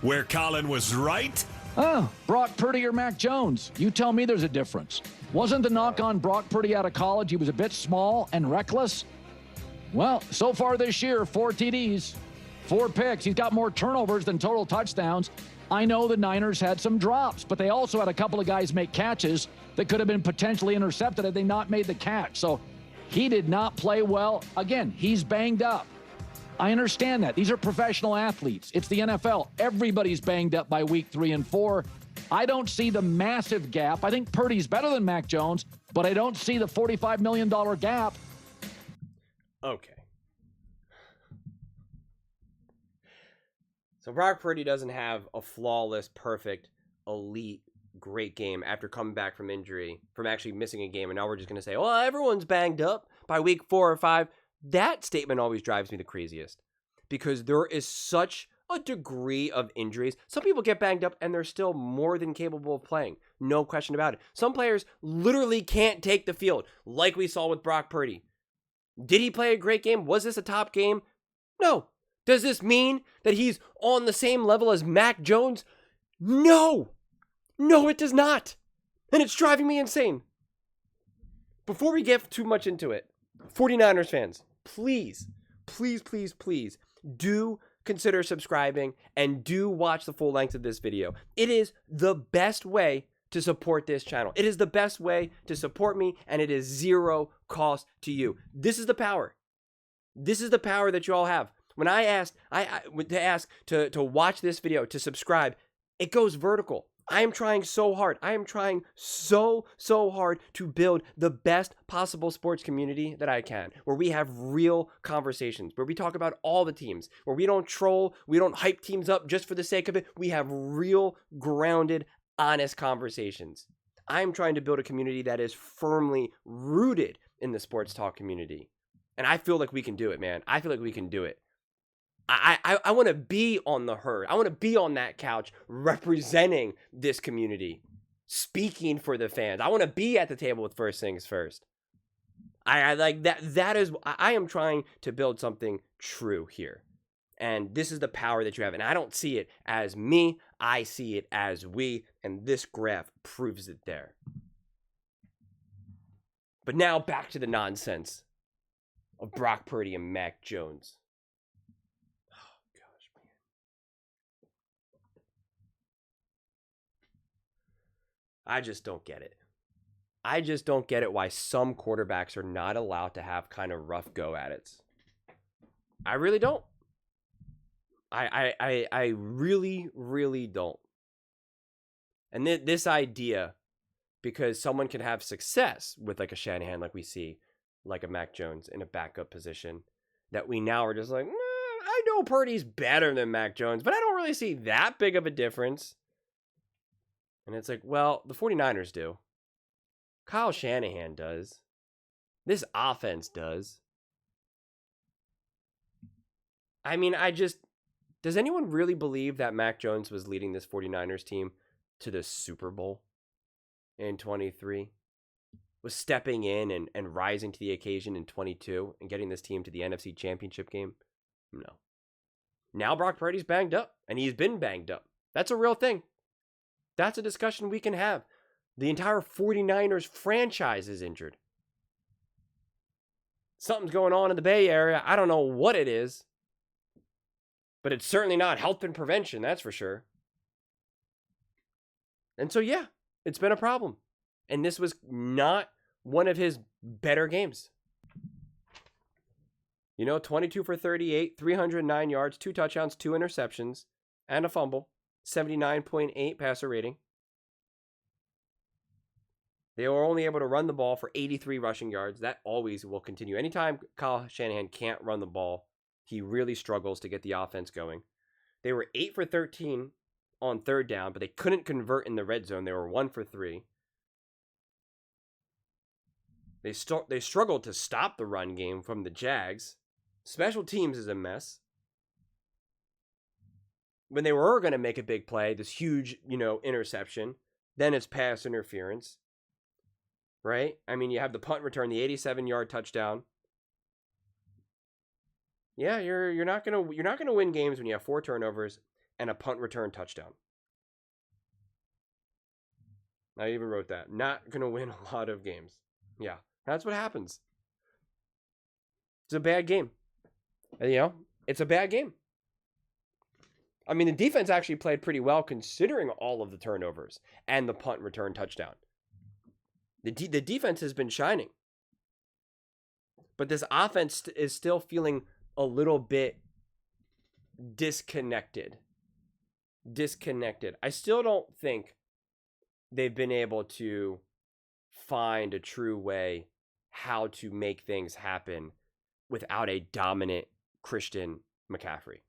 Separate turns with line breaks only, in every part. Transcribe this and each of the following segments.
Where Colin was right?
Oh, Brock Purdy or Mac Jones? You tell me there's a difference. Wasn't the knock on Brock Purdy out of college he was a bit small and reckless? Well, so far this year, 4 TDs, 4 picks. He's got more turnovers than total touchdowns. I know the Niners had some drops, but they also had a couple of guys make catches that could have been potentially intercepted had they not made the catch. So he did not play well. Again, he's banged up. I understand that. These are professional athletes. It's the NFL. Everybody's banged up by week 3 and 4. I don't see the massive gap. I think Purdy's better than Mac Jones, but I don't see the $45 million gap.
Okay. So Brock Purdy doesn't have a flawless, perfect, elite, great game after coming back from injury, from actually missing a game, and now we're just going to say, well, everyone's banged up by week 4 or 5. That statement always drives me the craziest because there is such a degree of injuries. Some people get banged up and they're still more than capable of playing. No question about it. Some players literally can't take the field, like we saw with Brock Purdy. Did he play a great game? Was this a top game? No. Does this mean that he's on the same level as Mac Jones? No. No, it does not. And it's driving me insane. Before we get too much into it, 49ers fans, please do consider subscribing and do watch the full length of this video. It is the best way to support this channel. It is the best way to support me, and it is zero cost to you. This is the power. This is the power that you all have. When I asked to watch this video, to subscribe, it goes vertical. I am trying so hard. I am trying so hard to build the best possible sports community that I can, where we have real conversations, where we talk about all the teams, where we don't troll, we don't hype teams up just for the sake of it. We have real, grounded, honest conversations. I'm trying to build a community that is firmly rooted in the sports talk community. And I feel like we can do it, man. I feel like we can do it. I want to be on the herd. I want to be on that couch representing this community, speaking for the fans. I want to be at the table with First Things First. I like that. I am trying to build something true here. And this is the power that you have. And I don't see it as me. I see it as we. And this graph proves it there. But now back to the nonsense of Brock Purdy and Mac Jones. I just don't get it. I just don't get it why some quarterbacks are not allowed to have kind of rough go at it. I really don't. I really don't. And this idea, because someone can have success with like a Shanahan, like we see, like a Mac Jones in a backup position, that we now are just like, I know Purdy's better than Mac Jones, but I don't really see that big of a difference. And it's like, well, the 49ers do. Kyle Shanahan does. This offense does. I mean, does anyone really believe that Mac Jones was leading this 49ers team to the Super Bowl in 23? Was stepping in and rising to the occasion in 22 and getting this team to the NFC Championship game? No. Now Brock Purdy's banged up, and he's been banged up. That's a real thing. That's a discussion we can have. The entire 49ers franchise is injured. Something's going on in the Bay Area. I don't know what it is. But it's certainly not health and prevention, that's for sure. And so, yeah, it's been a problem. And this was not one of his better games. 22 for 38, 309 yards, 2 touchdowns, 2 interceptions, and a fumble. 79.8 passer rating. They were only able to run the ball for 83 rushing yards. That always will continue. Anytime Kyle Shanahan can't run the ball, he really struggles to get the offense going. They were 8 for 13 on third down, but they couldn't convert in the red zone. They were 1 for 3. They struggled to stop the run game from the Jags. Special teams is a mess. When they were going to make a big play, this huge, interception, then it's pass interference, right? I mean, you have the punt return, the 87-yard touchdown. Yeah, you're not gonna win games when you have 4 turnovers and a punt return touchdown. I even wrote that. Not going to win a lot of games. Yeah, that's what happens. It's a bad game. It's a bad game. I mean, the defense actually played pretty well considering all of the turnovers and the punt return touchdown. The defense has been shining. But this offense is still feeling a little bit disconnected. I still don't think they've been able to find a true way how to make things happen without a dominant Christian McCaffrey.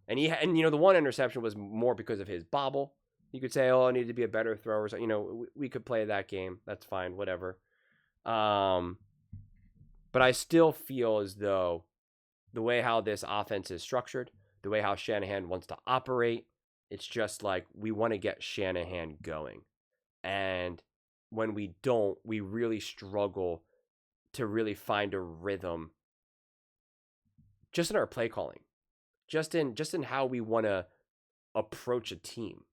And the one interception was more because of his bobble. You could say, oh, it needed to be a better thrower. So, we could play that game. That's fine, whatever. But I still feel as though the way how this offense is structured, the way how Shanahan wants to operate, it's just like we want to get Shanahan going. And when we don't, we really struggle to really find a rhythm just in our play calling, just in how we want to approach a team.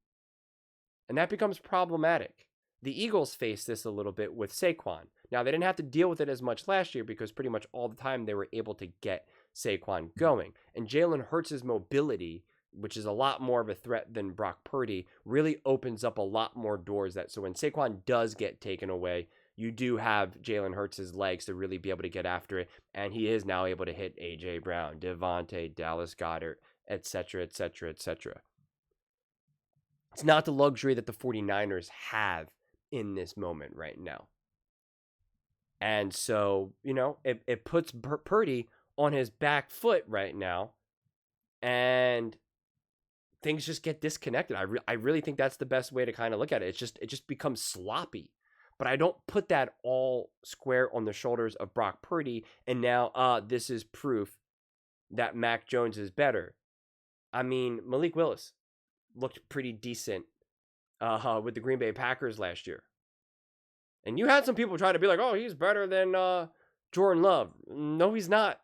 And that becomes problematic. The Eagles faced this a little bit with Saquon. Now, they didn't have to deal with it as much last year because pretty much all the time they were able to get Saquon going. And Jalen Hurts' mobility, which is a lot more of a threat than Brock Purdy, really opens up a lot more doors. So when Saquon does get taken away, you do have Jalen Hurts' legs to really be able to get after it. And he is now able to hit A.J. Brown, Devontae, Dallas Goedert, etc., etc., etc. It's not the luxury that the 49ers have in this moment right now. And so, it puts Purdy on his back foot right now. And things just get disconnected. I really think that's the best way to kind of look at it. It just becomes sloppy. But I don't put that all square on the shoulders of Brock Purdy. And now this is proof that Mac Jones is better. I mean, Malik Willis looked pretty decent with the Green Bay Packers last year. And you had some people try to be like, oh, he's better than Jordan Love. No, he's not.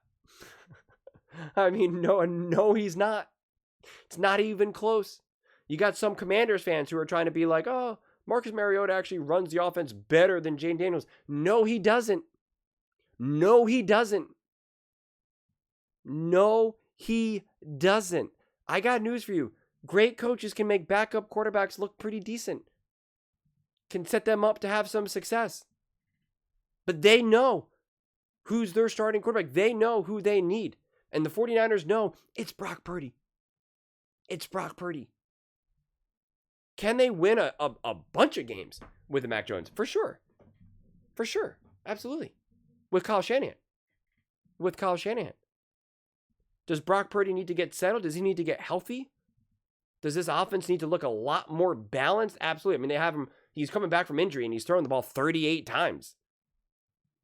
I mean, no, he's not. It's not even close. You got some Commanders fans who are trying to be like, oh, Marcus Mariota actually runs the offense better than Jane Daniels. No, he doesn't. No, he doesn't. No, he doesn't. I got news for you. Great coaches can make backup quarterbacks look pretty decent. Can set them up to have some success. But they know who's their starting quarterback. They know who they need. And the 49ers know it's Brock Purdy. It's Brock Purdy. Can they win a bunch of games with Mac Jones? For sure. For sure. Absolutely. With Kyle Shanahan. Does Brock Purdy need to get settled? Does he need to get healthy? Does this offense need to look a lot more balanced? Absolutely. I mean, they have him. He's coming back from injury and he's throwing the ball 38 times.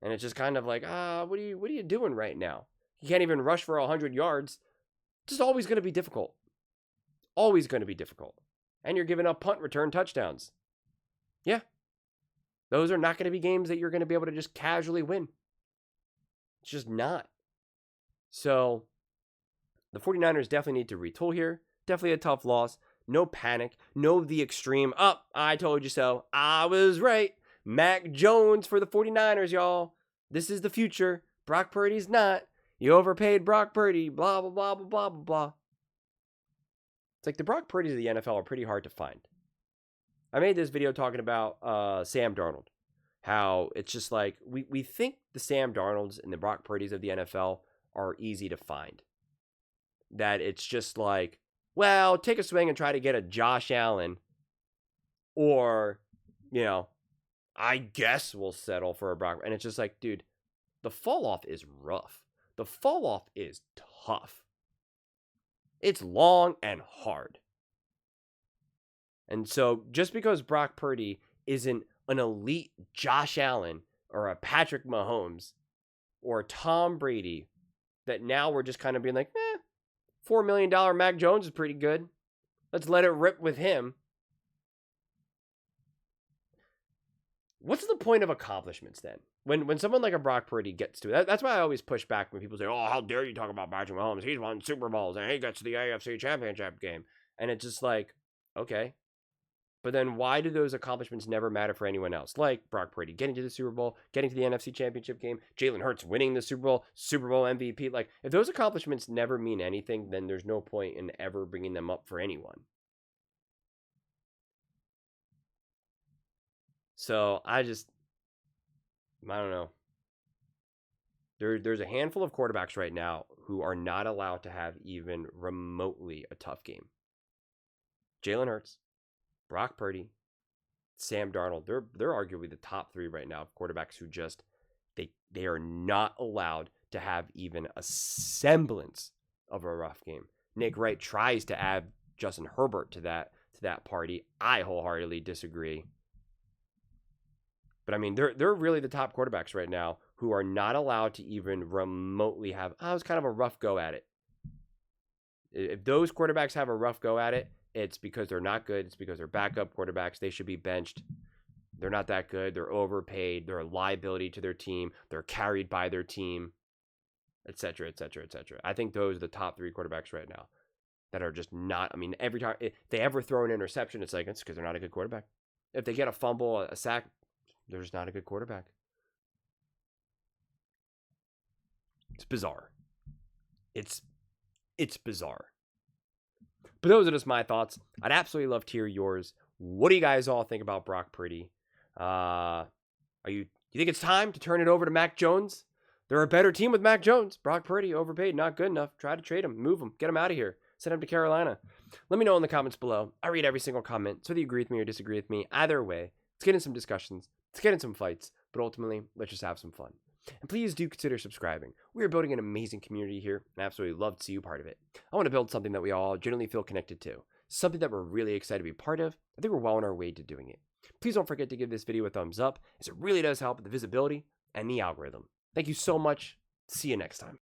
And it's just kind of like, what are you doing right now? He can't even rush for 100 yards. It's just always going to be difficult. Always going to be difficult. And you're giving up punt return touchdowns. Yeah. Those are not going to be games that you're going to be able to just casually win. It's just not. So the 49ers definitely need to retool here. Definitely a tough loss. No panic. No the extreme. I told you so. I was right. Mac Jones for the 49ers, y'all. This is the future. Brock Purdy's not. You overpaid Brock Purdy. Blah, blah, blah, blah, blah, blah, blah. It's like the Brock Purdys of the NFL are pretty hard to find. I made this video talking about Sam Darnold. How it's just like, we think the Sam Darnolds and the Brock Purdys of the NFL are easy to find. That it's just like, well, take a swing and try to get a Josh Allen. Or, I guess we'll settle for a Brock. And it's just like, dude, the fall off is rough. The fall off is tough. It's long and hard. And so just because Brock Purdy isn't an elite Josh Allen or a Patrick Mahomes or Tom Brady, that now we're just kind of being like, $4 million Mac Jones is pretty good. Let's let it rip with him. What's the point of accomplishments then? When someone like a Brock Purdy gets to it, that's why I always push back when people say, oh, how dare you talk about Patrick Mahomes? He's won Super Bowls and he gets to the AFC Championship game. And it's just like, okay. But then why do those accomplishments never matter for anyone else? Like Brock Purdy getting to the Super Bowl, getting to the NFC Championship game, Jalen Hurts winning the Super Bowl MVP. Like, if those accomplishments never mean anything, then there's no point in ever bringing them up for anyone. So I don't know. There's a handful of quarterbacks right now who are not allowed to have even remotely a tough game. Jalen Hurts, Brock Purdy, Sam Darnold. They're arguably the top three right now of quarterbacks who just they are not allowed to have even a semblance of a rough game. Nick Wright tries to add Justin Herbert to that party. I wholeheartedly disagree. But I mean, they're really the top quarterbacks right now who are not allowed to even remotely have, it was kind of a rough go at it. If those quarterbacks have a rough go at it, it's because they're not good. It's because they're backup quarterbacks. They should be benched. They're not that good. They're overpaid. They're a liability to their team. They're carried by their team, et cetera, et cetera, et cetera. I think those are the top three quarterbacks right now that are just not, I mean, every time if they ever throw an interception, it's because they're not a good quarterback. If they get a fumble, a sack, they're just not a good quarterback. It's bizarre. It's bizarre. But those are just my thoughts. I'd absolutely love to hear yours. What do you guys all think about Brock Purdy? You think it's time to turn it over to Mac Jones? They're a better team with Mac Jones. Brock Purdy, overpaid, not good enough. Try to trade him, move him, get him out of here. Send him to Carolina. Let me know in the comments below. I read every single comment, so whether you agree with me or disagree with me, either way, let's get in some discussions. Let's get in some fights, but ultimately, let's just have some fun. And please do consider subscribing. We are building an amazing community here, and I absolutely love to see you part of it. I want to build something that we all genuinely feel connected to, something that we're really excited to be part of. I think we're well on our way to doing it. Please don't forget to give this video a thumbs up, as it really does help with the visibility and the algorithm. Thank you so much. See you next time.